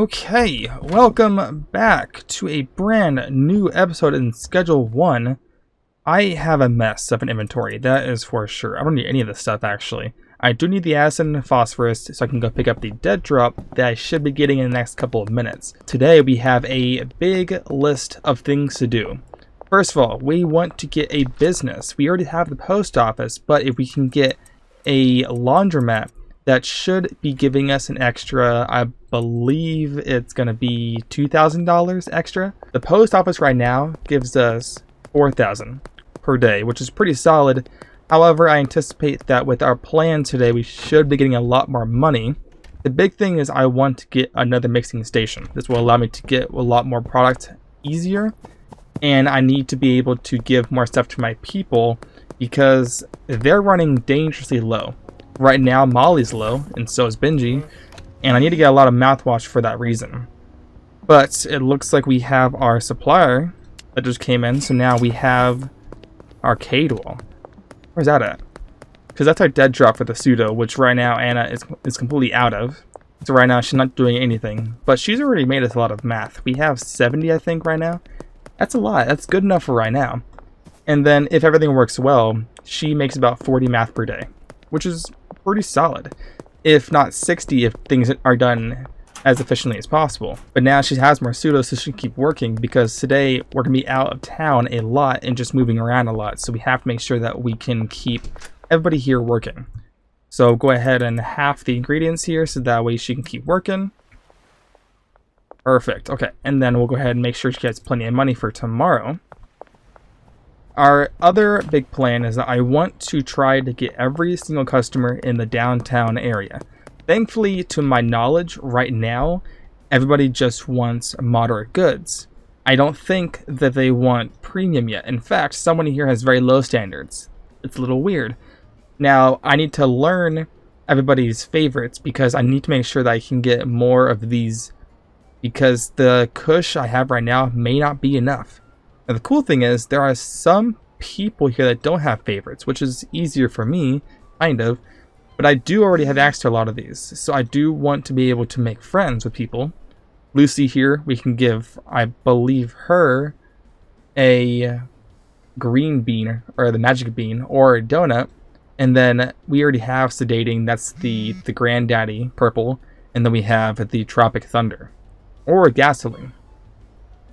Okay, welcome back to a brand new episode in Schedule 1. I have a mess of an inventory, that is for sure. I don't need any of this stuff actually. I do need the acid and phosphorus so I can go pick up the dead drop that I should be getting in the next couple of minutes. Today we have a big list of things to do. First of all, we want to get a business. We already have the post office, but if we can get a laundromat, that should be giving us an extra, I believe it's going to be $2,000 extra. The post office right now gives us $4,000 per day, which is pretty solid. However, I anticipate that with our plan today, we should be getting a lot more money. The big thing is I want to get another mixing station. This will allow me to get a lot more product easier. And I need to be able to give more stuff to my people because they're running dangerously low. Right now, Molly's low, and so is Benji, and I need to get a lot of mouthwash for that reason. But it looks like we have our supplier that just came in, so now we have arcade wall. Where's that at? Because that's our dead drop for the pseudo, which right now Anna is completely out of. So right now she's not doing anything, but she's already made us a lot of math. We have 70, I think, right now. That's a lot. That's good enough for right now. And then if everything works well, she makes about 40 math per day, which is pretty solid, if not 60 if things are done as efficiently as possible. But now she has more pseudo, so she can keep working because today we're gonna be out of town a lot and just moving around a lot, so we have to make sure that we can keep everybody here working. So go ahead and half the ingredients here so that way she can keep working. Perfect. Okay, and then we'll go ahead and make sure she gets plenty of money for tomorrow. Our other big plan is that I want to try to get every single customer in the downtown area. Thankfully, to my knowledge, right now, everybody just wants moderate goods. I don't think that they want premium yet. In fact, someone here has very low standards. It's a little weird. Now, I need to learn everybody's favorites because I need to make sure that I can get more of these because the Kush I have right now may not be enough. And the cool thing is, there are some people here that don't have favorites, which is easier for me, kind of. But I do already have access to a lot of these, so I do want to be able to make friends with people. Lucy here, we can give, I believe, her a green bean, or the magic bean, or a donut. And then we already have sedating, that's the granddaddy, purple. And then we have the tropic thunder, or gasoline.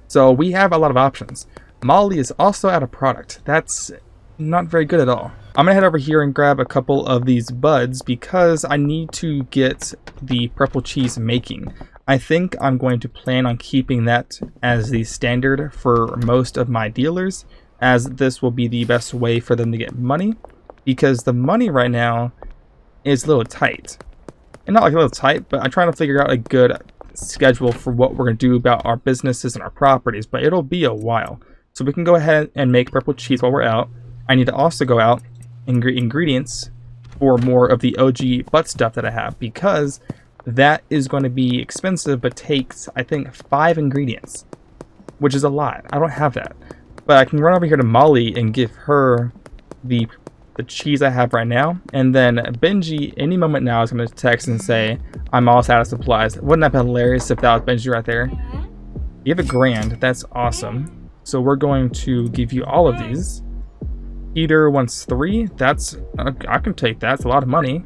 So we have a lot of options. Molly is also out of product. That's not very good at all. I'm gonna head over here and grab a couple of these buds because I need to get the purple cheese making. I think I'm going to plan on keeping that as the standard for most of my dealers, as this will be the best way for them to get money, because the money right now is a little tight. And not like a little tight, but I'm trying to figure out a good schedule for what we're going to do about our businesses and our properties, but it'll be a while. So we can go ahead and make purple cheese while we're out. I need to also go out and get ingredients for more of the OG butt stuff that I have, because that is going to be expensive, but takes, I think, 5 ingredients, which is a lot. I don't have that. But I can run over here to Molly and give her the cheese I have right now, and then Benji any moment now is going to text and say I'm almost out of supplies. Wouldn't that be hilarious if that was Benji right there? You have $1,000. That's awesome. So we're going to give you all of these. Peter wants 3. That's I can take that. It's a lot of money.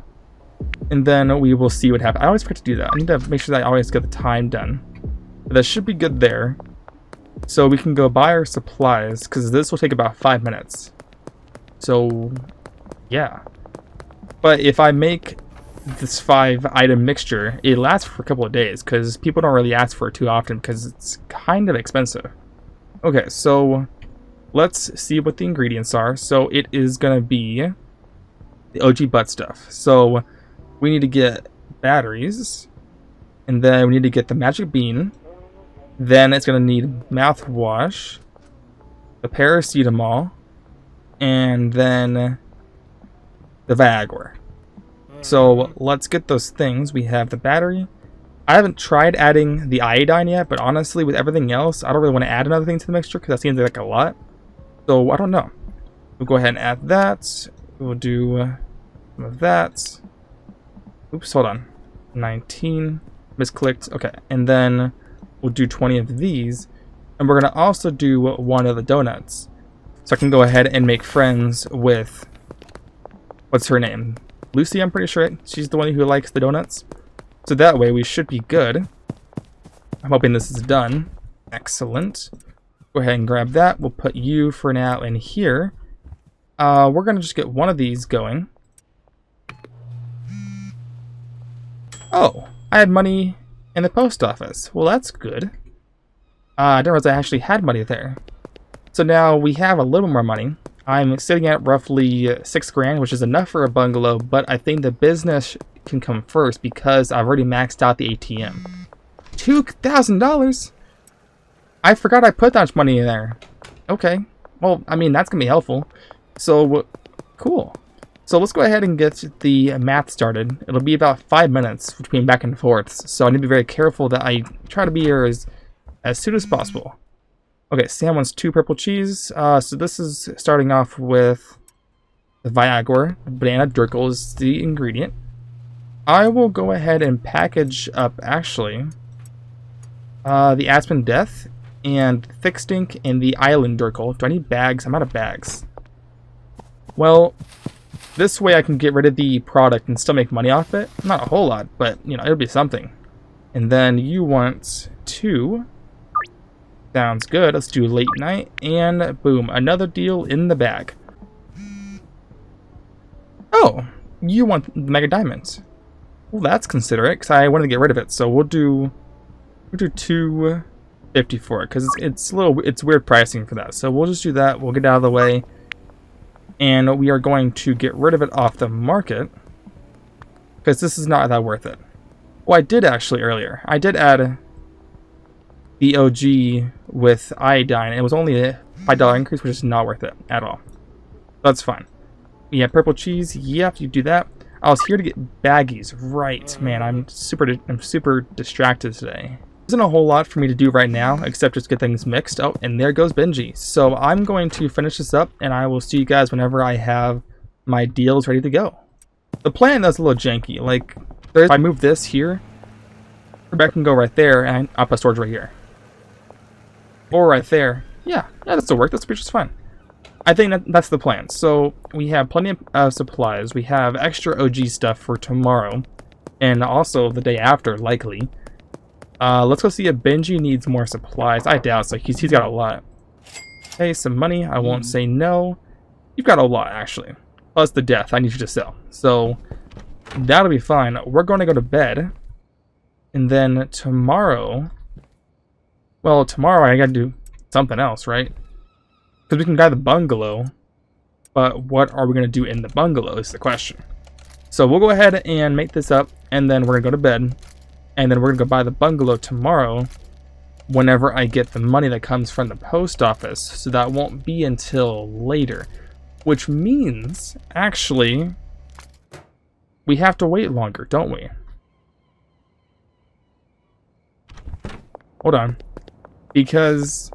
And then we will see what happens. I always forget to do that. I need to make sure that I always get the time done. But that should be good there. So we can go buy our supplies because this will take about 5 minutes. So yeah, but if I make this 5-item mixture, it lasts for a couple of days because people don't really ask for it too often because it's kind of expensive. Okay, so let's see what the ingredients are. So it is gonna be the OG butt stuff. So we need to get batteries, and then we need to get the magic bean. Then it's gonna need mouthwash, the paracetamol, and then the Viagra. So let's get those things. We have the battery. I haven't tried adding the iodine yet, but honestly, with everything else, I don't really want to add another thing to the mixture because that seems like a lot. So I don't know. We'll go ahead and add that. We'll do some of that. Oops, hold on. 19. Misclicked. Okay, and then we'll do 20 of these. And we're going to also do one of the donuts. So I can go ahead and make friends with, what's her name? Lucy, I'm pretty sure. She's the one who likes the donuts. So that way we should be good. I'm hoping this is done. Excellent. Go ahead and grab that. We'll put you for now in here. We're going to just get one of these going. Oh, I had money in the post office. Well, that's good. I didn't realize I actually had money there. So now we have a little more money. I'm sitting at roughly $6 grand, which is enough for a bungalow, but I think the business can come first because I've already maxed out the ATM. $2,000? I forgot I put that much money in there. Okay. Well, I mean, that's going to be helpful. So, cool. So let's go ahead and get the math started. It'll be about 5 minutes between back and forths. So I need to be very careful that I try to be here as soon as possible. Okay, Sam wants 2 purple cheese. So this is starting off with the Viagra. Banana Durkle is the ingredient. I will go ahead and package up, actually, the Aspen Death and Thick Stink and the Island Durkle. Do I need bags? I'm out of bags. Well, this way I can get rid of the product and still make money off it. Not a whole lot, but, you know, it'll be something. And then you want 2. Sounds good. Let's do late night. And boom, another deal in the bag. Oh, you want the Mega Diamonds. Well, that's considerate, because I wanted to get rid of it. So we'll do $2.50 for it, because it's weird pricing for that. So we'll just do that. We'll get out of the way. And we are going to get rid of it off the market, because this is not that worth it. Well, I did actually earlier. I did add the OG with iodine. It was only a $5 increase, which is not worth it at all. That's fine. Yeah, purple cheese. Yep, you do that. I was here to get baggies. Right, man. I'm super distracted today. There isn't a whole lot for me to do right now, except just get things mixed. Oh, and there goes Benji. So I'm going to finish this up, and I will see you guys whenever I have my deals ready to go. The plan is a little janky. Like, if I move this here, Rebecca can go right there, and I'll put storage right here. Or right there. Yeah, that still works. That's just fine. I think that's the plan. So we have plenty of supplies. We have extra OG stuff for tomorrow, and also the day after, likely. Let's go see if Benji needs more supplies. I doubt so. He's got a lot. Hey, some money. I won't say no. You've got a lot, actually. Plus the death I need you to sell. So that'll be fine. We're going to go to bed. And then tomorrow... Well, tomorrow I gotta do something else, right? Because we can buy the bungalow. But what are we going to do in the bungalow is the question. So we'll go ahead and make this up. And then we're going to go to bed. And then we're going to go buy the bungalow tomorrow. Whenever I get the money that comes from the post office. So that won't be until later. Which means, actually, we have to wait longer, don't we? Hold on. Because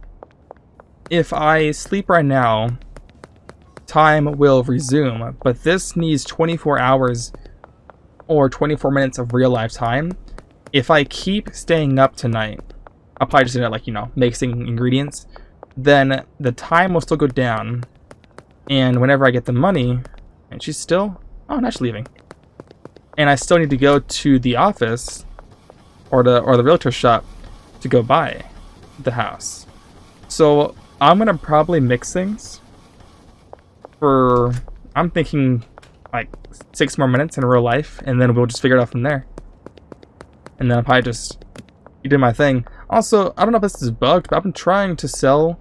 if I sleep right now, time will resume. But this needs 24 hours or 24 minutes of real life time. If I keep staying up tonight, I'll probably just end up, like, you know, mixing ingredients. Then the time will still go down. And whenever I get the money, and she's still, oh, now she's leaving. And I still need to go to the office or the realtor shop to go buy the house. So I'm gonna probably mix things for, I'm thinking like 6 more minutes in real life, and then we'll just figure it out from there. And then I'll probably just do my thing. Also, I don't know if this is bugged, but I've been trying to sell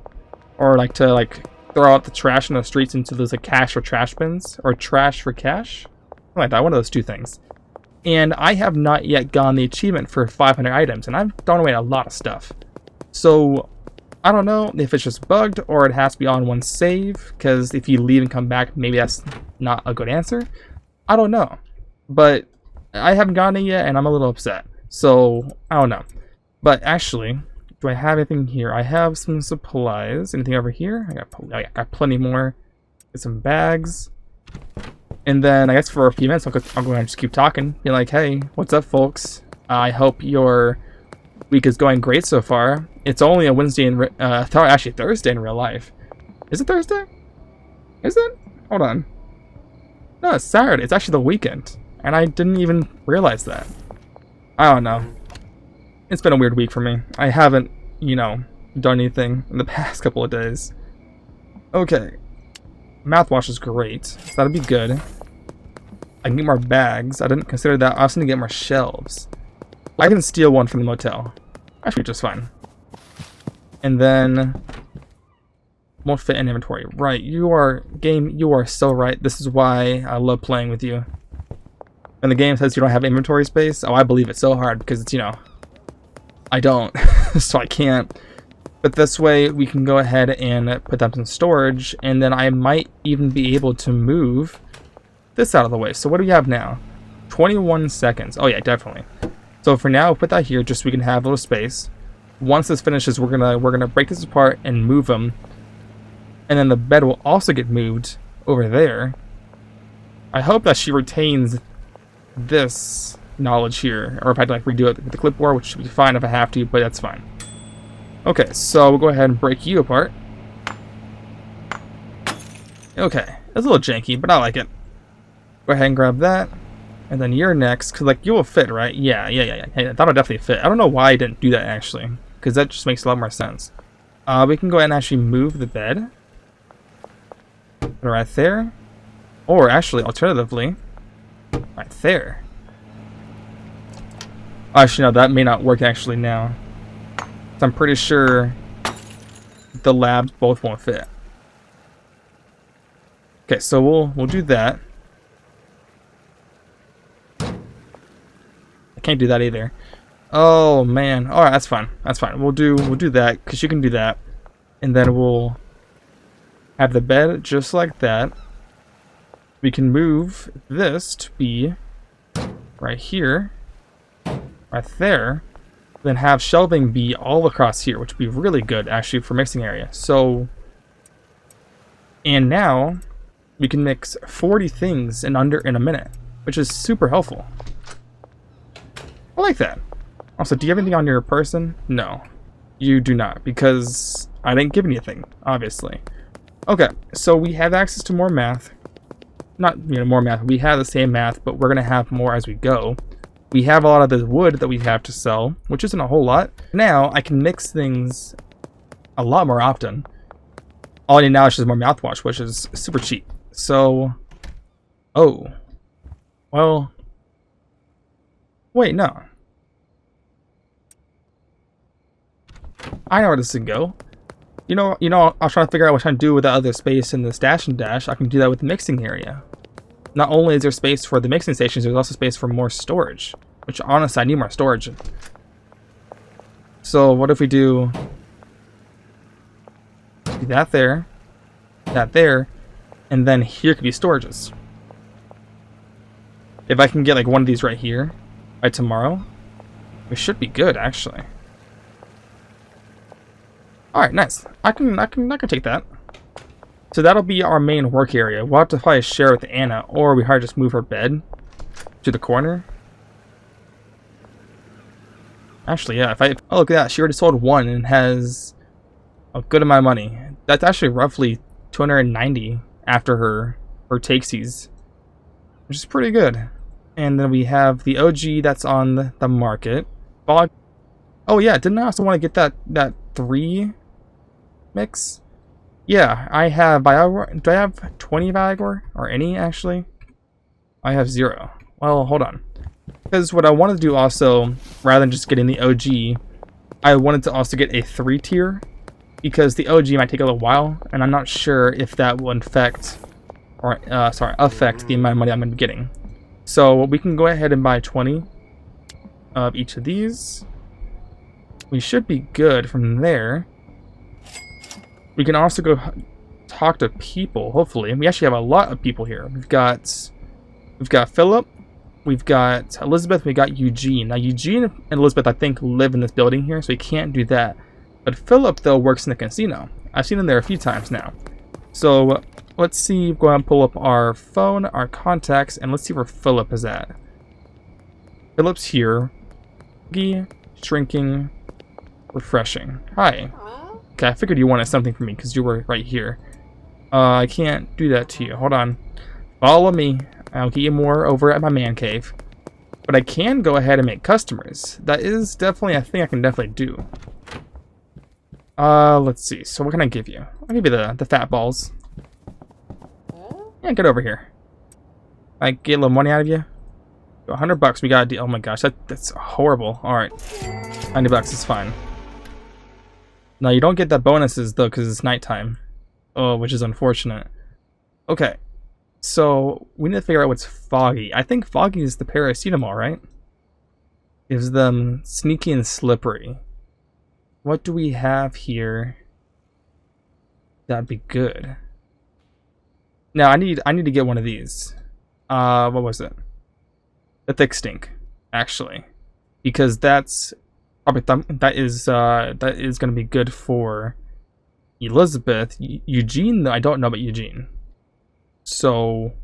or like to throw out the trash in the streets into those like cash for trash bins or trash for cash, something like that. One of those two things. And I have not yet gotten the achievement for 500 items, and I've thrown away a lot of stuff. So I don't know if it's just bugged or it has to be on one save, because if you leave and come back, maybe that's not a good answer. I don't know. But I haven't gotten it yet, and I'm a little upset. So I don't know. But actually, do I have anything here? I have some supplies. Anything over here? I got plenty more. Get some bags. And then I guess for a few minutes, I'll go and just keep talking. Be like, hey, what's up, folks? I hope your week is going great so far. It's only a Wednesday actually Thursday in real life. Is it Thursday? Is it? Hold on. No, it's Saturday. It's actually the weekend. And I didn't even realize that. I don't know. It's been a weird week for me. I haven't, done anything in the past couple of days. Okay. Mouthwash is great. So that'd be good. I can get more bags. I didn't consider that. I also need to get more shelves. I can steal one from the motel. Actually, just fine. And then won't fit in inventory. Right, you are so right. This is why I love playing with you. When the game says you don't have inventory space, oh, I believe it so hard because it's, I don't, so I can't. But this way we can go ahead and put them in storage, and then I might even be able to move this out of the way. So what do we have now? 21 seconds. Oh yeah, definitely. So for now, put that here just so we can have a little space. Once this finishes, we're gonna break this apart and move them, and then the bed will also get moved over there. I hope that she retains this knowledge here, or if I had to redo it with the clipboard, which should be fine if I have to, but that's fine. Okay, so we'll go ahead and break you apart. Okay, it's a little janky, but I like it. Go ahead and grab that. And then you're next, because, you will fit, right? Yeah. That'll definitely fit. I don't know why I didn't do that, actually, because that just makes a lot more sense. We can go ahead and actually move the bed. Right there. Or, actually, alternatively, right there. Actually, no, that may not work, actually, now. So I'm pretty sure the labs both won't fit. Okay, so we'll do that. I can't do that either. Oh man. Alright, that's fine. That's fine. We'll do that, because you can do that. And then we'll have the bed just like that. We can move this to be right here. Right there. Then have shelving be all across here, which would be really good actually for mixing area. So, and now we can mix 40 things in a minute, which is super helpful. I like that. Also, do you have anything on your person? No, you do not, because I didn't give anything, obviously. Okay, so we have access to more math. Not, more math. We have the same math, but we're going to have more as we go. We have a lot of the wood that we have to sell, which isn't a whole lot. Now, I can mix things a lot more often. All I need now is just more mouthwash, which is super cheap. So, oh. Well, wait, no. I know where this can go. I was trying to figure out what I'm trying to do with the other space in the stash and dash. I can do that with the mixing area. Not only is there space for the mixing stations, there's also space for more storage. Which, honestly, I need more storage. So, what if we do that there, and then here could be storages. If I can get, one of these right here by tomorrow, we should be good, actually. Alright, nice. I can take that. So that'll be our main work area. We'll have to probably share with Anna, or we probably just move her bed to the corner. Actually, yeah, oh, look at that. She already sold one and has a good amount of money. That's actually roughly 290 after her takesies, which is pretty good. And then we have the OG that's on the market. Oh yeah, didn't I also want to get that 3 mix? Yeah, I have Viagra. Do I have 20 Viagra? Or any, actually? I have 0. Well, hold on. Because what I wanted to do also, rather than just getting the OG, I wanted to also get a 3-tier. Because the OG might take a little while, and I'm not sure if that will affect the amount of money I'm going to be getting. So we can go ahead and buy 20 of each of these. We should be good from there. We can also go talk to people, hopefully. We actually have a lot of people here. We've got Philip, we've got Elizabeth, we got Eugene. Now Eugene and Elizabeth, I think, live in this building here, so we can't do that. But Philip, though, works in the casino. I've seen him there a few times now. So let's see, go ahead and pull up our phone, our contacts, and let's see where Philip is at. Philip's here. Foggy, shrinking, refreshing. Hi. Okay, I figured you wanted something from me because you were right here. I can't do that to you. Hold on. Follow me. I'll get you more over at my man cave. But I can go ahead and make customers. That is definitely a thing I can definitely do. Let's see. So what can I give you? I'll give you the fat balls. Yeah, get over here. I get a little money out of you. $100 we got a deal. Oh my gosh, that's horrible. Alright. $90 is fine. Now you don't get that bonuses though because it's nighttime. Oh, which is unfortunate. Okay. So we need to figure out what's foggy. I think foggy is the paracetamol, right? Gives them sneaky and slippery. What do we have here? That'd be good. Now I need to get one of these. What was it? The thick stink, actually, because that's probably that is going to be good for Elizabeth. Eugene, though, I don't know about Eugene, so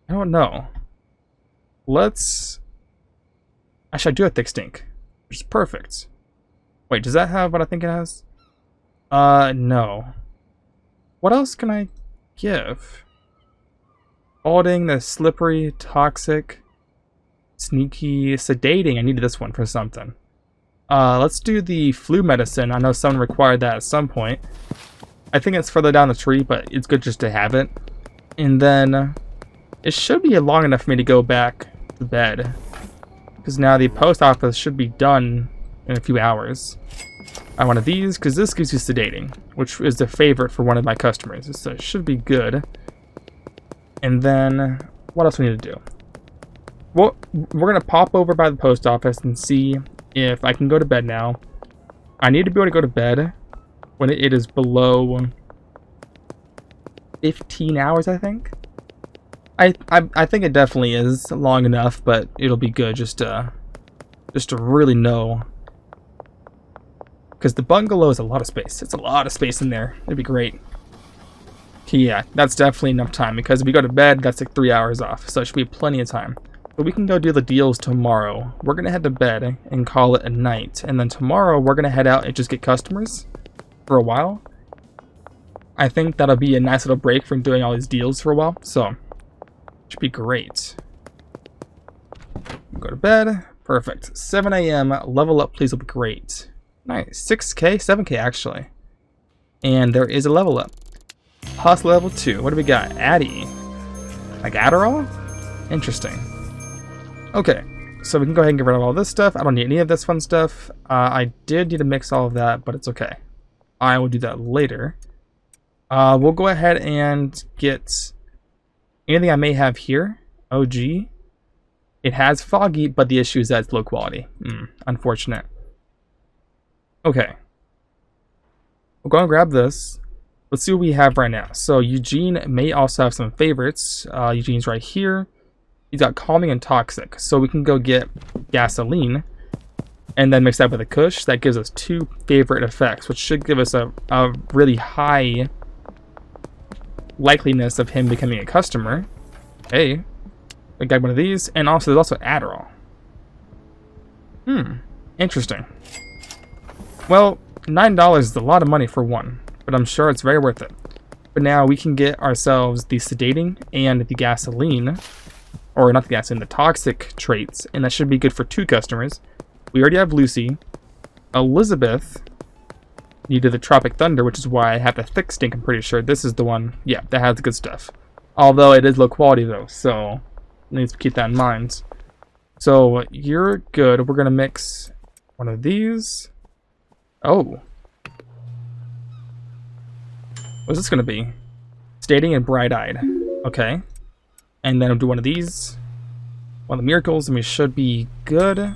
I don't know. Actually, I do have thick stink, which is perfect. Wait, does that have what I think it has? No. What else can I give? Balding, the slippery, toxic, sneaky, sedating. I needed this one for something. Let's do the flu medicine. I know someone required that at some point. I think it's further down the tree, but it's good just to have it. And then it should be long enough for me to go back to bed, because now the post office should be done in a few hours. I wanted these because this gives you sedating, which is a favorite for one of my customers, so it should be good. And then what else we need to do? Well, we're gonna pop over by the post office and see if I can go to bed now. I need to be able to go to bed when it is below 15 hours, I think. I think it definitely is long enough, but it'll be good just to really know. Because the bungalow is a lot of space. It's a lot of space in there. It'd be great. Yeah, that's definitely enough time, because if we go to bed, that's like 3 hours off, so it should be plenty of time. But we can go do the deals tomorrow. We're going to head to bed and call it a night, and then tomorrow we're going to head out and just get customers for a while. I think that'll be a nice little break from doing all these deals for a while, so it should be great. Go to bed. Perfect. 7 a.m. Level up, please, will be great. Nice. 6k? 7k, actually. And there is a level up. Plus level 2. What do we got? Addy. Like Adderall? Interesting. Okay. So we can go ahead and get rid of all this stuff. I don't need any of this fun stuff. I did need to mix all of that, but it's okay. I will do that later. We'll go ahead and get anything I may have here. OG. It has foggy, but the issue is that it's low quality. Unfortunate. Okay. We'll go and grab this. Let's see what we have right now. So Eugene may also have some favorites. Eugene's right here. He's got calming and toxic. So we can go get gasoline and then mix that with a kush. That gives us 2 favorite effects, which should give us a really high likeliness of him becoming a customer. Hey, I got one of these. And also, there's also Adderall. Interesting. Well, $9 is a lot of money for one, but I'm sure it's very worth it. But now we can get ourselves the sedating and the gasoline, or not the gasoline, the toxic traits, and that should be good for 2 customers. We already have Lucy. Elizabeth needed the Tropic Thunder, which is why I have the thick stink. I'm pretty sure this is the one, yeah, that has the good stuff. Although it is low quality though, so needs to keep that in mind. So you're good. We're gonna mix one of these. Oh. What's this gonna be? Sedating and bright-eyed. Okay. And then I'll do one of these. One of the miracles, and we should be good.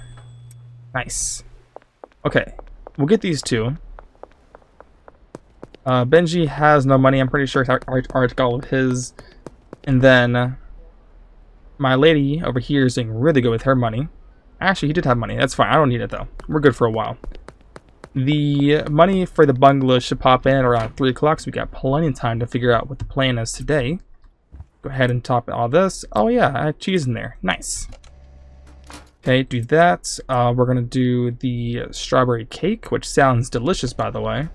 Nice. Okay. We'll get these 2. Benji has no money. I'm pretty sure it's already all of his. And then my lady over here is doing really good with her money. Actually, he did have money. That's fine. I don't need it, though. We're good for a while. The money for the bungalow should pop in at around 3 o'clock, so we got plenty of time to figure out what the plan is today. Go ahead and top all this. Oh, yeah, I have cheese in there. Nice. Okay, do that. We're gonna do the strawberry cake, which sounds delicious, by the way.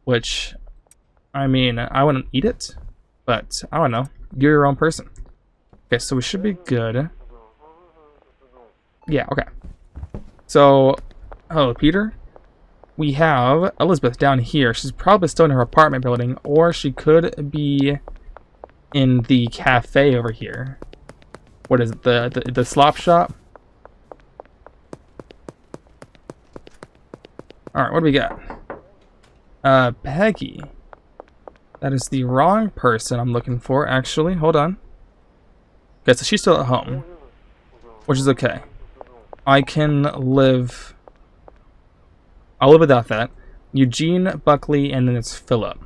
Which, I mean, I wouldn't eat it, but I don't know. You're your own person. Okay, so we should be good. Yeah, okay. So, hello, Peter. We have Elizabeth down here. She's probably still in her apartment building, or she could be in the cafe over here. What is it? The slop shop? Alright, what do we got? Peggy. That is the wrong person I'm looking for, actually. Hold on. Okay, so she's still at home. Which is okay. I can live... I'll live without that. Eugene, Buckley, and then it's Philip.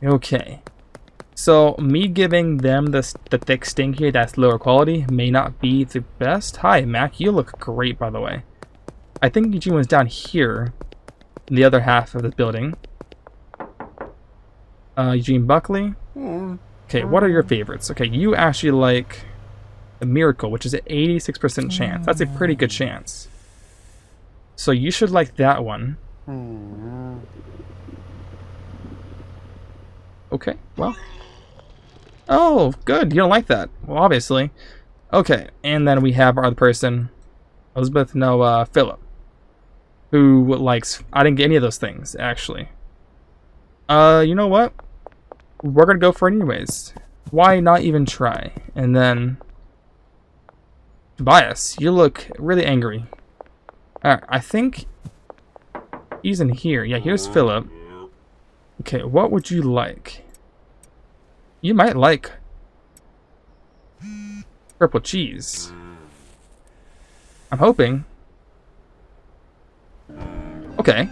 Okay. So, me giving them the thick stinky that's lower quality may not be the best. Hi, Mac. You look great, by the way. I think Eugene was down here in the other half of the building. Eugene Buckley. Okay, what are your favorites? Okay, you actually like the Miracle, which is an 86% chance. That's a pretty good chance. So you should like that one. Okay, well. Oh, good. You don't like that. Well, obviously. Okay, and then we have our other person, Elizabeth, no, Philip, who likes... I didn't get any of those things, actually. You know what? We're gonna go for it anyways. Why not even try? And then... Tobias, you look really angry. Alright, I think he's in here. Yeah, here's Philip. Okay, what would you like? You might like purple cheese. I'm hoping. Okay.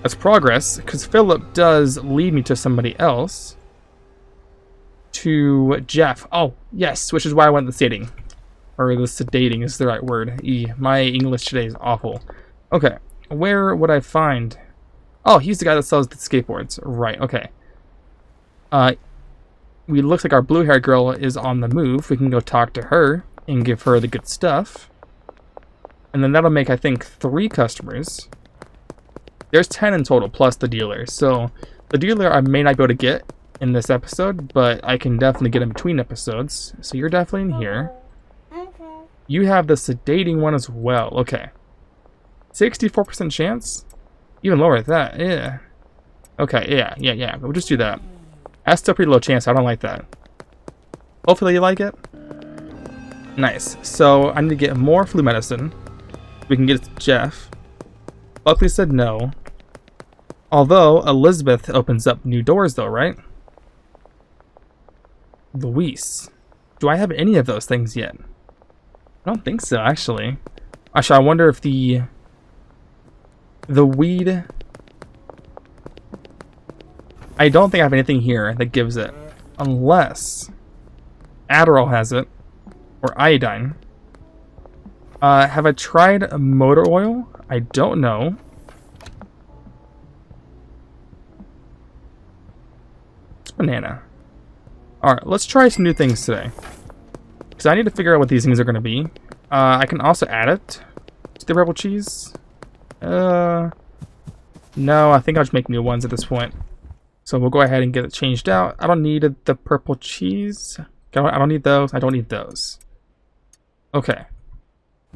That's progress, because Philip does lead me to somebody else. To Jeff. Oh, yes, which is why I went the sedating. Or the sedating is the right word. My English today is awful. Okay, where would I find... Oh, he's the guy that sells the skateboards. Right, okay. We looks like our blue-haired girl is on the move. We can go talk to her and give her the good stuff. And then that'll make, I think, 3 customers. There's 10 in total, plus the dealer. So, the dealer I may not be able to get in this episode, but I can definitely get in between episodes. So you're definitely in here. You have the sedating one as well. Okay. 64% chance? Even lower than that. Yeah. Okay, yeah. We'll just do that. That's still pretty low chance. I don't like that. Hopefully you like it. Nice. So I need to get more flu medicine. We can get it to Jeff. Buckley said no. Although Elizabeth opens up new doors though, right? Luis. Do I have any of those things yet? I don't think so, actually. Actually, I wonder if the weed... I don't think I have anything here that gives it. Unless Adderall has it. Or iodine. Have I tried motor oil? I don't know. It's banana. Alright, let's try some new things today. Because I need to figure out what these things are going to be. I can also add it to the rebel cheese. No, I think I'll just make new ones at this point. So we'll go ahead and get it changed out. I don't need the purple cheese. I don't need those. I don't need those. Okay.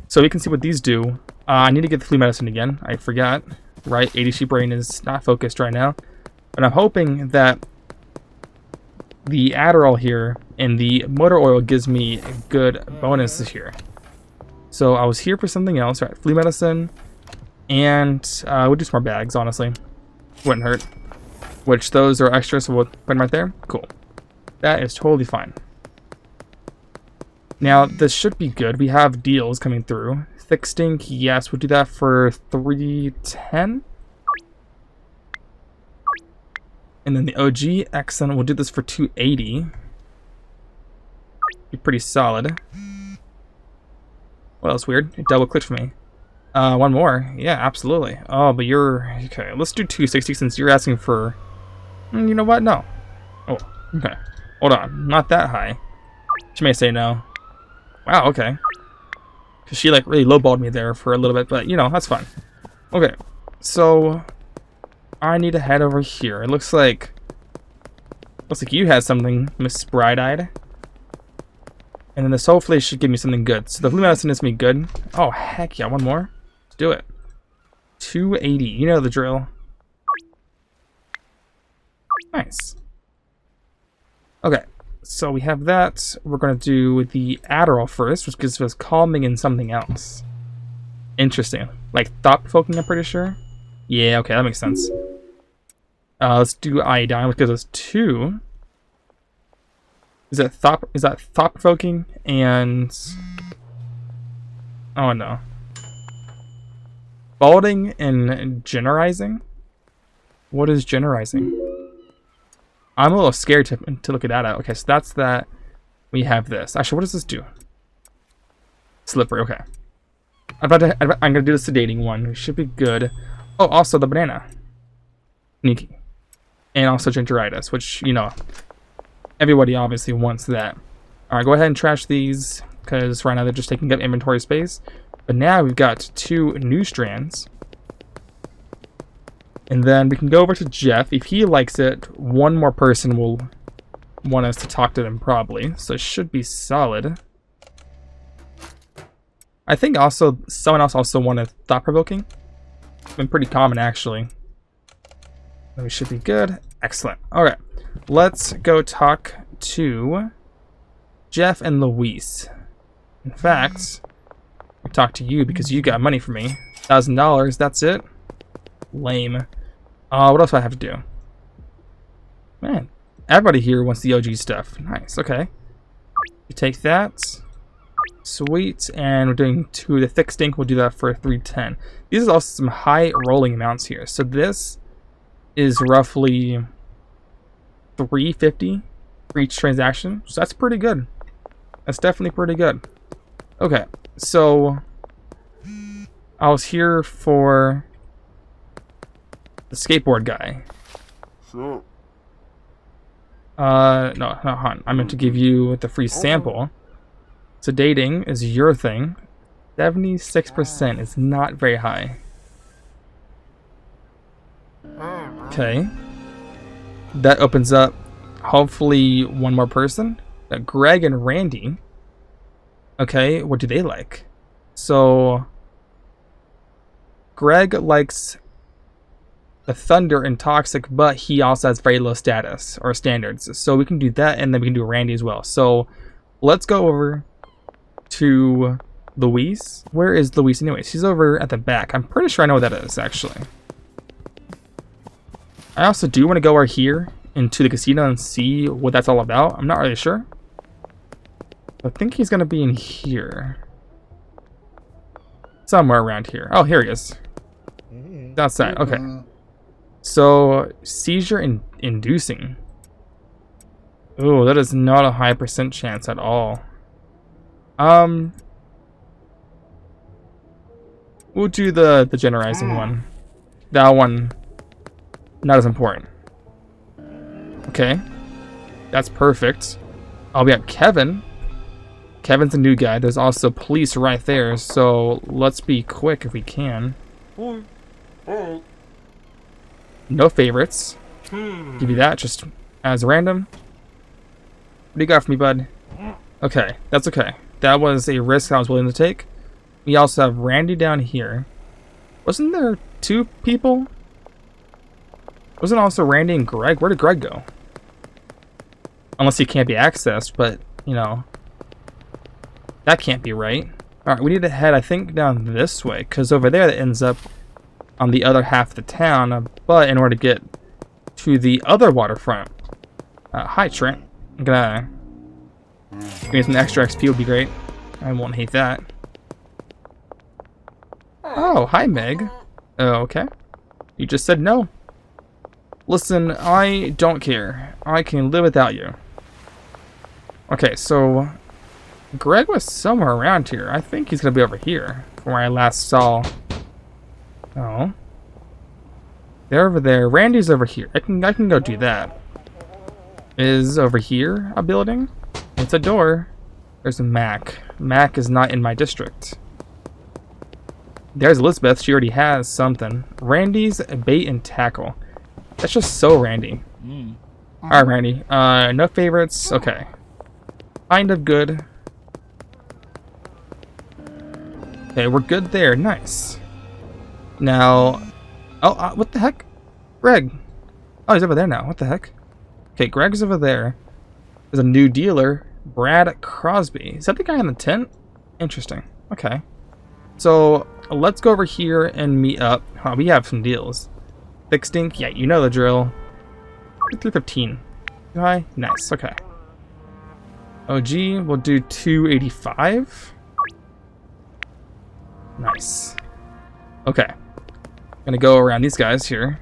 So we can see what these do. I need to get the flu medicine again. I forgot. Right, ADC brain is not focused right now. But I'm hoping that the Adderall here and the motor oil gives me good bonuses here. So I was here for something else. Right, flu medicine. And we'll do some more bags, honestly. Wouldn't hurt. Which those are extra, so we'll put them right there. Cool. That is totally fine. Now, this should be good. We have deals coming through. Thick Stink, yes, we'll do that for 310. And then the OG, excellent. We'll do this for 280. Be pretty solid. Well, that's weird. It double clicked for me. One more. Yeah, absolutely. Oh, but you're... Okay, let's do 260 since you're asking for... You know what? No. Oh, okay. Hold on. Not that high. She may say no. Wow, okay. Because she like really lowballed me there for a little bit, but you know, that's fine. Okay, so I need to head over here. It looks like you had something, Miss Bright-Eyed. And then this hopefully should give me something good. So the blue medicine is me good. Oh heck yeah, one more. Let's do it. 280. You know the drill. Nice. Okay, so we have that. We're gonna do the Adderall first, which gives us calming and something else. Interesting. Like thought-provoking, I'm pretty sure. Yeah, okay, that makes sense. Let's do iodine, which gives us 2. Is that thought-provoking and oh no. Balding and generizing? What is generizing? I'm a little scared to look at that out. Okay, so that's that. We have this. Actually, what does this do? Slippery, okay. I'm gonna do the sedating one. It should be good. Oh, also the banana. Sneaky. And also gingeritis, which, you know, everybody obviously wants that. Alright, go ahead and trash these, because right now they're just taking up inventory space. But now we've got 2 new strands. And then we can go over to Jeff. If he likes it, one more person will want us to talk to them probably. So it should be solid. I think also someone else also wanted thought-provoking. It's been pretty common actually. We should be good. Excellent. Alright. Let's go talk to Jeff and Luis. In fact, we talk to you because you got money for me. $1,000, that's it? Lame. What else do I have to do? Man, everybody here wants the OG stuff. Nice, okay. You take that. Sweet, and we're doing 2 the thick stink. We'll do that for 310. These are also some high rolling amounts here. So this is roughly 350 for each transaction. So that's pretty good. That's definitely pretty good. Okay, so I was here for the skateboard guy. So, No, hon. I meant to give you the free sample. Sedating is your thing. 76% is not very high. Okay. That opens up, hopefully, one more person. Greg and Randy. Okay, what do they like? So, Greg likes the Thunder and Toxic, but he also has very low status or standards. So we can do that, and then we can do Randy as well. So let's go over to Luis. Where is Luis anyways? He's over at the back. I'm pretty sure I know what that is, actually. I also do want to go over here into the casino and see what that's all about. I'm not really sure. I think he's going to be in here. Somewhere around here. Oh, here he is. Outside. Okay. So, seizure inducing. Ooh, that is not a high % chance at all. We'll do the generizing one. That one, not as important. Okay. That's perfect. Oh, we got Kevin. Kevin's a new guy. There's also police right there, so let's be quick if we can. No favorites. Give you that just as random. What do you got for me, bud? Okay, that's okay. That was a risk I was willing to take. We also have Randy down here. Wasn't there 2 people? Wasn't also Randy and Greg? Where did Greg go? Unless he can't be accessed, but, you know, that can't be right. Alright, we need to head, I think, down this way, because over there that ends up on the other half of the town, but in order to get to the other waterfront. Hi, Trent. I'm gonna give me some extra XP would be great. I won't hate that. Oh, hi, Meg. Okay. You just said no. Listen, I don't care. I can live without you. Okay, so Greg was somewhere around here. I think he's gonna be over here, from where I last saw. Oh. They're over there. Randy's over here. I can go do that. Is over here a building? It's a door. There's a Mac. Mac is not in my district. There's Elizabeth. She already has something. Randy's bait and tackle. That's just so Randy. Alright, Randy. No favorites. Okay. Kind of good. Okay, we're good there. Nice. Now... Oh, what the heck? Greg. Oh, he's over there now. What the heck? Okay, Greg's over there. There's a new dealer. Brad Crosby. Is that the guy in the tent? Interesting. Okay. So, let's go over here and meet up. Oh, we have some deals. Thick Stink. Yeah, you know the drill. 315. Too high? Nice. Okay. OG, we'll do 285. Nice. Okay. Gonna go around these guys here.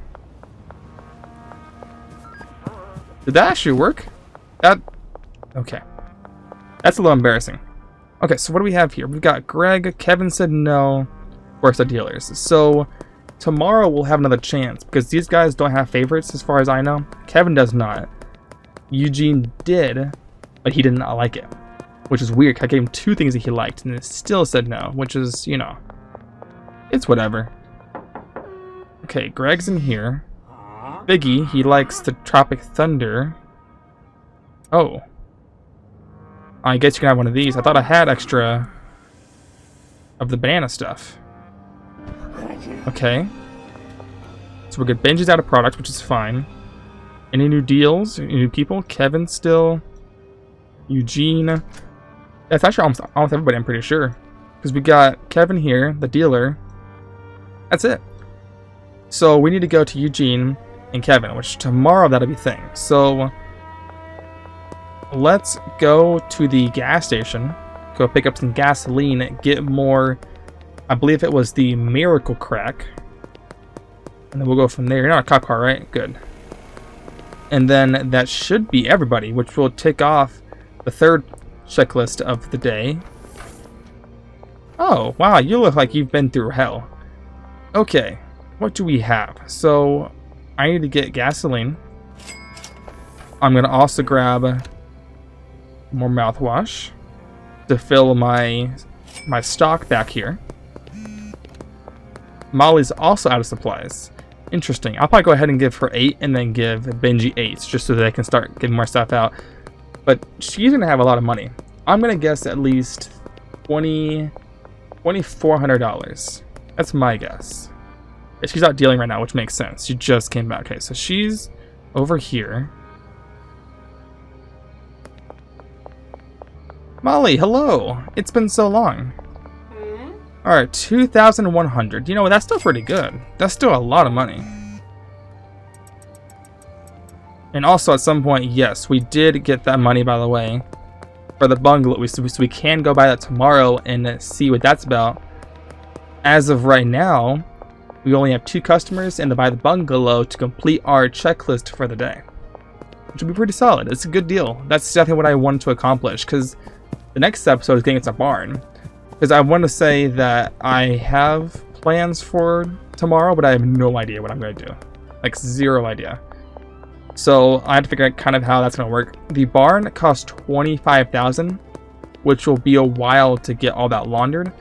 Did that actually work? Okay. That's a little embarrassing. Okay, so what do we have here? We've got Greg. Kevin said no. Where's the dealers? So tomorrow we'll have another chance because these guys don't have favorites as far as I know. Kevin does not. Eugene did, but he did not like it, which is weird. I gave him 2 things that he liked and it still said no, which is, you know, it's whatever. Okay, Greg's in here. Biggie, he likes the Tropic Thunder. Oh. I guess you can have one of these. I thought I had extra of the banana stuff. Okay. So we're good. Benji's out of product, which is fine. Any new deals? Any new people? Kevin still. Eugene. That's actually almost everybody, I'm pretty sure. Because we got Kevin here, the dealer. That's it. So we need to go to Eugene and Kevin, which tomorrow that'll be a thing. So let's go to the gas station, go pick up some gasoline, get more, I believe it was the Miracle Crack, and then we'll go from there. You're not a cop car, right? Good. And then that should be everybody, which will tick off the 3rd checklist of the day. Oh, wow, you look like you've been through hell. Okay, what do we have? So I need to get gasoline. I'm going to also grab more mouthwash to fill my stock back here. Molly's also out of supplies. Interesting. I'll probably go ahead and give her 8 and then give Benji 8 just so that I can start getting more stuff out. But she's going to have a lot of money. I'm going to guess at least $2,400. That's my guess. She's out dealing right now, which makes sense. She just came back. Okay, so she's over here. Molly, hello. It's been so long. Alright, 2,100. You know what? That's still pretty good. That's still a lot of money. And also, at some point, yes, we did get that money, by the way, for the bungalow. So we can go buy that tomorrow and see what that's about. As of right now, we only have 2 customers and to buy the bungalow to complete our checklist for the day, which would be pretty solid. It's a good deal. That's definitely what I wanted to accomplish, because the next episode is getting into a barn. Because I want to say that I have plans for tomorrow, but I have no idea what I'm going to do. Like, 0 idea. So I have to figure out kind of how that's going to work. The barn costs $25,000, which will be a while to get all that laundered.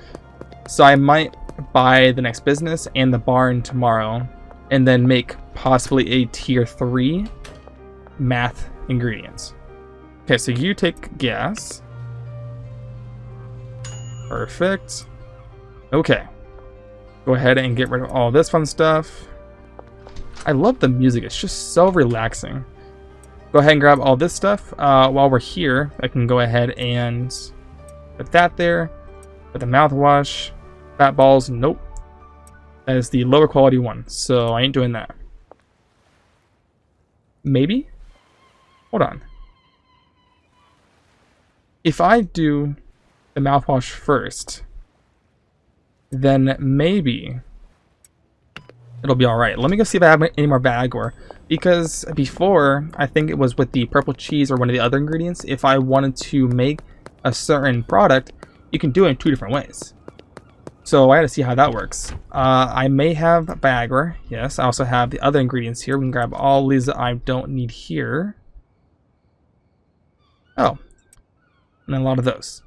So I might buy the next business and the barn tomorrow, and then make possibly a tier 3 math ingredients. Okay, so you take gas. Perfect. Okay. Go ahead and get rid of all this fun stuff. I love the music. It's just so relaxing. Go ahead and grab all this stuff. While we're here, I can go ahead and put that there. Put the mouthwash. Fat balls. Nope. That is the lower quality one. So I ain't doing that. Maybe? Hold on. If I do the mouthwash first, then maybe it'll be alright. Let me go see if I have any more Viagra, because before, I think it was with the purple cheese or one of the other ingredients, if I wanted to make a certain product, you can do it in 2 different ways. So I gotta see how that works. I may have Viagra, yes. I also have the other ingredients here. We can grab all these that I don't need here. Oh, and a lot of those.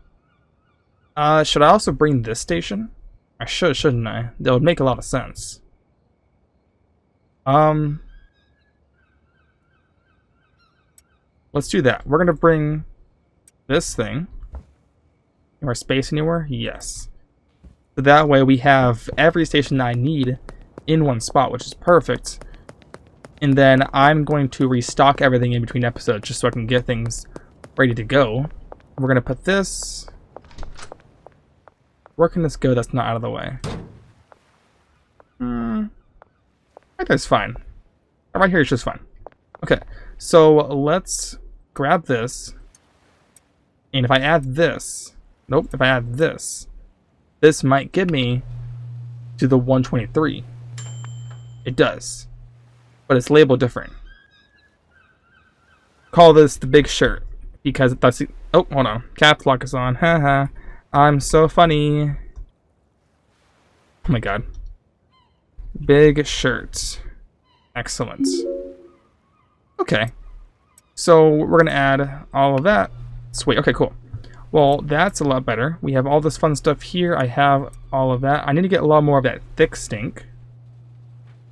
Should I also bring this station? I should, shouldn't I? That would make a lot of sense. Let's do that. We're gonna bring this thing. More space anywhere? Yes. So that way we have every station I need in one spot, which is perfect. And then I'm going to restock everything in between episodes just so I can get things ready to go. We're gonna put this. Where can this go that's not out of the way? Right there's fine. Right here is just fine. Okay, so let's grab this. And if I add this, nope, if I add this, this might get me to the 123. It does, but it's labeled different. Call this the big shirt because that's the, oh, hold on, caps lock is on. Haha, I'm so funny. Oh my god. Big shirt. Excellent. Okay. So we're gonna add all of that. Sweet. Okay, cool. Well, that's a lot better. We have all this fun stuff here. I have all of that. I need to get a lot more of that thick stink.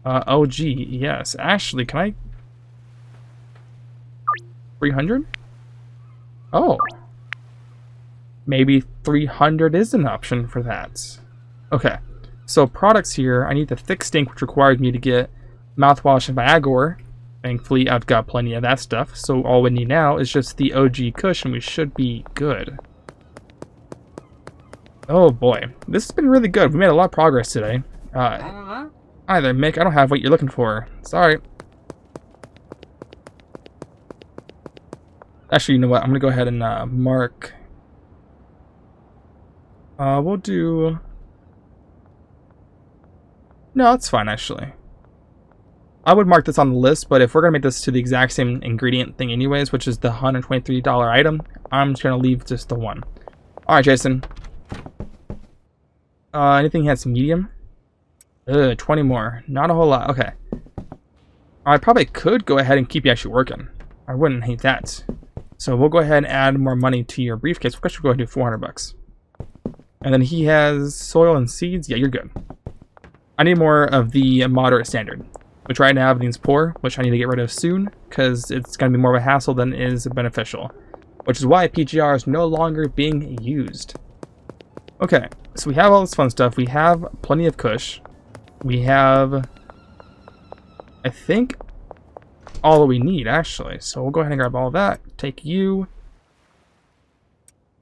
Oh gee, yes. Actually, can I 300? Oh. Maybe 300 is an option for that. Okay. So products here, I need the thick stink, which requires me to get mouthwash and Viagra. Thankfully, I've got plenty of that stuff. So all we need now is just the OG Kush, and we should be good. Oh boy, this has been really good. We made a lot of progress today. Hi there, Mick. I don't have what you're looking for. Sorry. Actually, you know what? I'm gonna go ahead and mark. We'll do. No, that's fine, actually. I would mark this on the list, but if we're going to make this to the exact same ingredient thing anyways, which is the $123 item, I'm just going to leave just the one. Alright, Jason. Anything has medium? 20 more. Not a whole lot. Okay. I probably could go ahead and keep you actually working. I wouldn't hate that. So we'll go ahead and add more money to your briefcase. We'll actually go ahead and do 400 bucks. And then he has soil and seeds. Yeah, you're good. I need more of the moderate standard, which right now everything's poor, which I need to get rid of soon, because it's going to be more of a hassle than it is beneficial. Which is why PGR is no longer being used. Okay, so we have all this fun stuff. We have plenty of Kush. We have, I think, all that we need, actually. So we'll go ahead and grab all of that. Take you.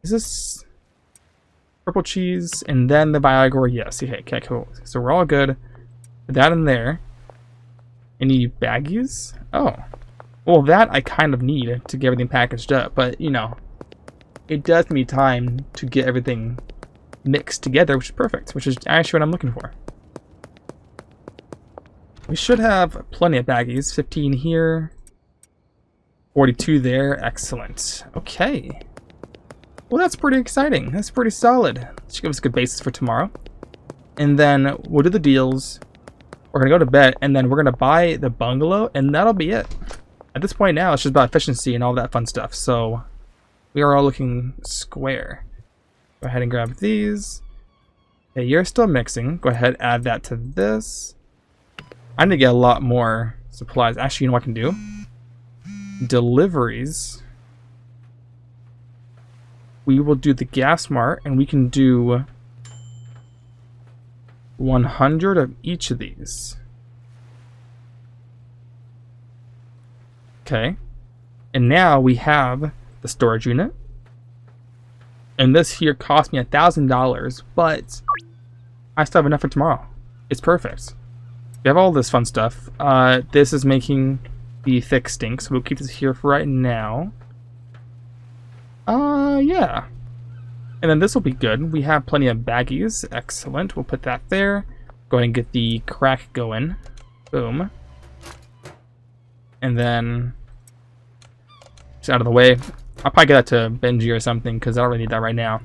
Is this purple cheese? And then the Viagra, yes. Okay, cool. So we're all good. Put that in there. Any baggies? Oh. Well, that I kind of need to get everything packaged up. But, you know, it does need time to get everything mixed together, which is perfect. Which is actually what I'm looking for. We should have plenty of baggies. 15 here. 42 there. Excellent. Okay. Well, that's pretty exciting. That's pretty solid. Should give us a good basis for tomorrow. And then we'll do the deals. We're going to go to bed, and then we're going to buy the bungalow, and that'll be it. At this point now, it's just about efficiency and all that fun stuff. So we are all looking square. Go ahead and grab these. Okay, you're still mixing. Go ahead, add that to this. I need to get a lot more supplies. Actually, you know what I can do? Deliveries. We will do the gas mart, and we can do 100 of each of these. Okay. And now we have the storage unit. And this here cost me $1,000, but I still have enough for tomorrow. It's perfect. We have all this fun stuff. This is making the thick stink, so we'll keep this here for right now. Yeah. And then this will be good. We have plenty of baggies. Excellent. We'll put that there. Go ahead and get the crack going. Boom. And then just out of the way. I'll probably get that to Benji or something because I don't really need that right now.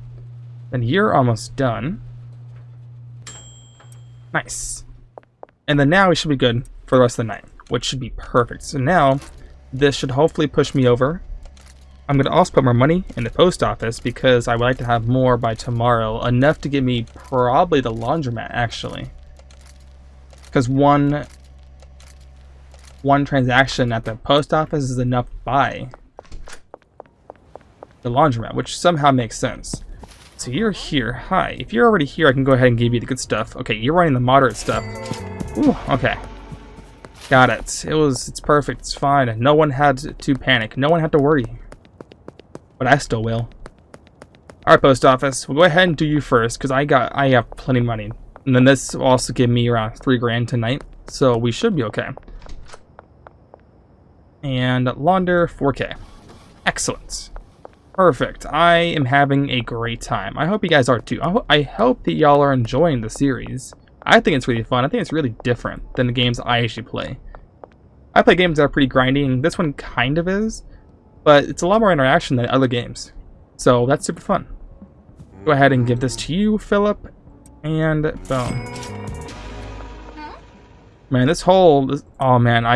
And you're almost done. Nice. And then now we should be good for the rest of the night, which should be perfect. So now this should hopefully push me over I'm going to also put more money in the post office because I would like to have more by tomorrow. Enough to give me probably the laundromat, actually. Because one transaction at the post office is enough to buy the laundromat, which somehow makes sense. So you're here. Hi. If you're already here, I can go ahead and give you the good stuff. Okay, you're running the moderate stuff. Ooh, okay. Got it. It's perfect. It's fine. No one had to panic. No one had to worry. But I still will. Alright, post office. We'll go ahead and do you first, because I have plenty of money. And then this will also give me around 3 grand tonight. So we should be okay. And launder 4K. Excellent. Perfect. I am having a great time. I hope you guys are too. I hope that y'all are enjoying the series. I think it's really fun. I think it's really different than the games I usually play. I play games that are pretty grindy, and this one kind of is, but it's a lot more interaction than other games. So that's super fun. Go ahead and give this to you, Philip, and boom. Man, oh man,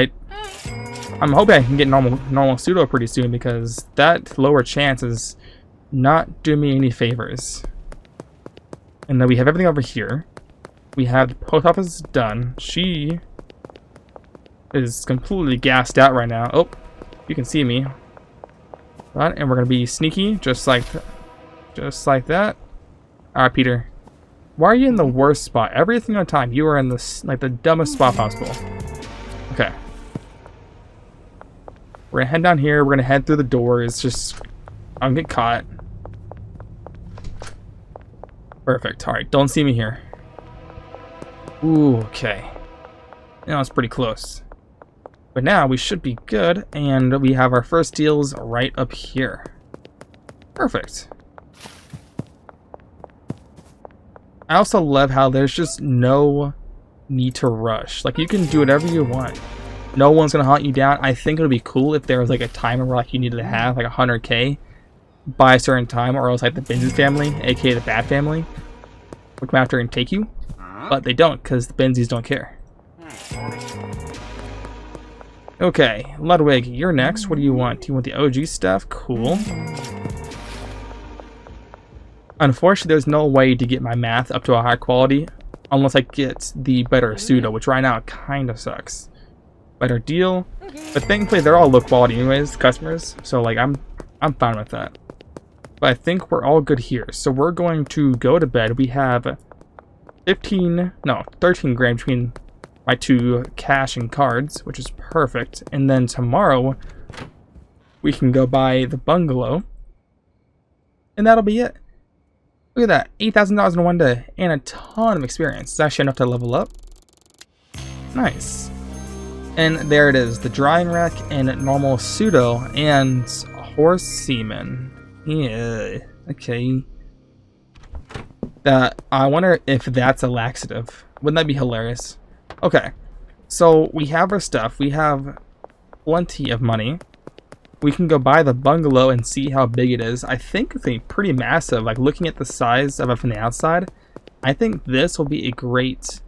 I'm hoping I can get normal pseudo pretty soon, because that lower chance is not doing me any favors. And then we have everything over here. We have the post office done. She is completely gassed out right now. Oh, you can see me. Right, and we're gonna be sneaky, just like that. All right, Peter. Why are you in the worst spot? Every single time you are in the dumbest spot possible. Okay. We're gonna head down here. We're gonna head through the doors. Just, I'm gonna get caught. Perfect. All right, don't see me here. Ooh, okay. Now it's pretty close. But now we should be good, and we have our first deals right up here. Perfect. I also love how there's just no need to rush. Like, you can do whatever you want. No one's gonna hunt you down. I think it would be cool if there was like a timer where like you needed to have like 100k by a certain time, or else like the Benzies family, aka the bad family, would come after and take you. But they don't, because the Benzies don't care. Okay, Ludwig, you're next. What do you want? Do you want the OG stuff? Cool. Unfortunately, there's no way to get my math up to a high quality unless I get the better pseudo, which right now kind of sucks. Better deal, but thankfully they're all low quality anyways, customers. So like I'm fine with that. But I think we're all good here. So we're going to go to bed. We have 13 grand between my 2 cash and cards, which is perfect. And then tomorrow we can go buy the bungalow, and that'll be it. Look at that, $8,000 in one day and a ton of experience. It's actually enough to level up. Nice. And there it is, the drying rack and normal pseudo and horse semen. Yeah, okay. I wonder if that's a laxative. Wouldn't that be hilarious? Okay, so we have our stuff. We have plenty of money. We can go buy the bungalow and see how big it is. I think it's pretty massive. Like, looking at the size of it from the outside, I think this will be a great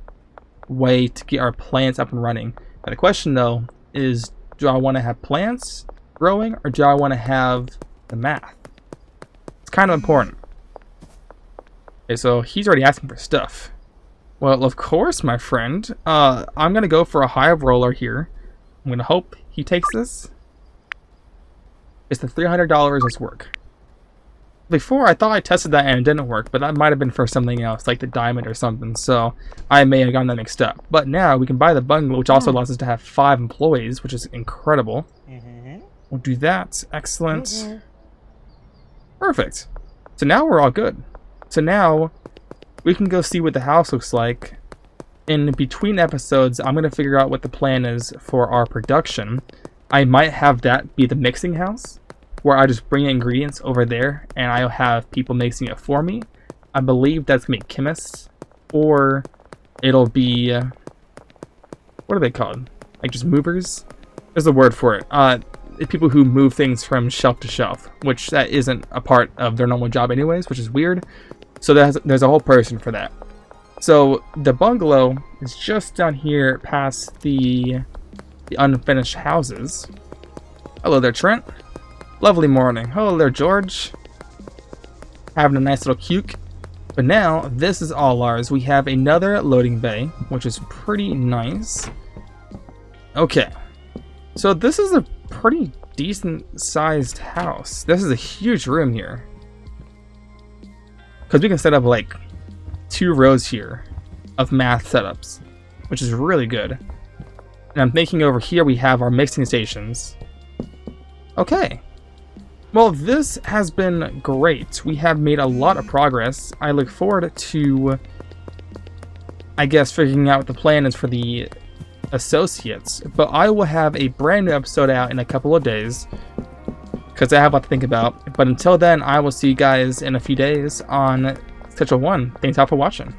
way to get our plants up and running. Now, the question though is, do I want to have plants growing, or do I want to have the math? It's kind of important. Okay, so he's already asking for stuff. Well, of course, my friend. I'm gonna go for a hive roller here. I'm gonna hope he takes this. It's the $300 is work. Before, I thought I tested that and it didn't work, but that might have been for something else, like the diamond or something, so I may have gotten that mixed up. But now we can buy the bungalow, which also allows us to have 5 employees, which is incredible. We'll do that. Excellent. Perfect. So now we're all good. So now we can go see what the house looks like. In between episodes, I'm going to figure out what the plan is for our production. I might have that be the mixing house, where I just bring ingredients over there and I'll have people mixing it for me. I believe that's going to be chemists, or it'll be, what are they called? Like just movers? There's a word for it. People who move things from shelf to shelf, which that isn't a part of their normal job anyways, which is weird. So there's a whole person for that. So the bungalow is just down here past the unfinished houses. Hello there, Trent. Lovely morning. Hello there, George. Having a nice little cuke. But now, this is all ours. We have another loading bay, which is pretty nice. Okay. So this is a pretty decent sized house. This is a huge room here. Because we can set up like 2 rows here of math setups, which is really good. And I'm thinking over here we have our mixing stations. Okay. Well, this has been great. We have made a lot of progress. I look forward to, I guess, figuring out what the plan is for the associates. But I will have a brand new episode out in a couple of days, because I have a lot to think about. But until then, I will see you guys in a few days on Schedule 1. Thanks all for watching.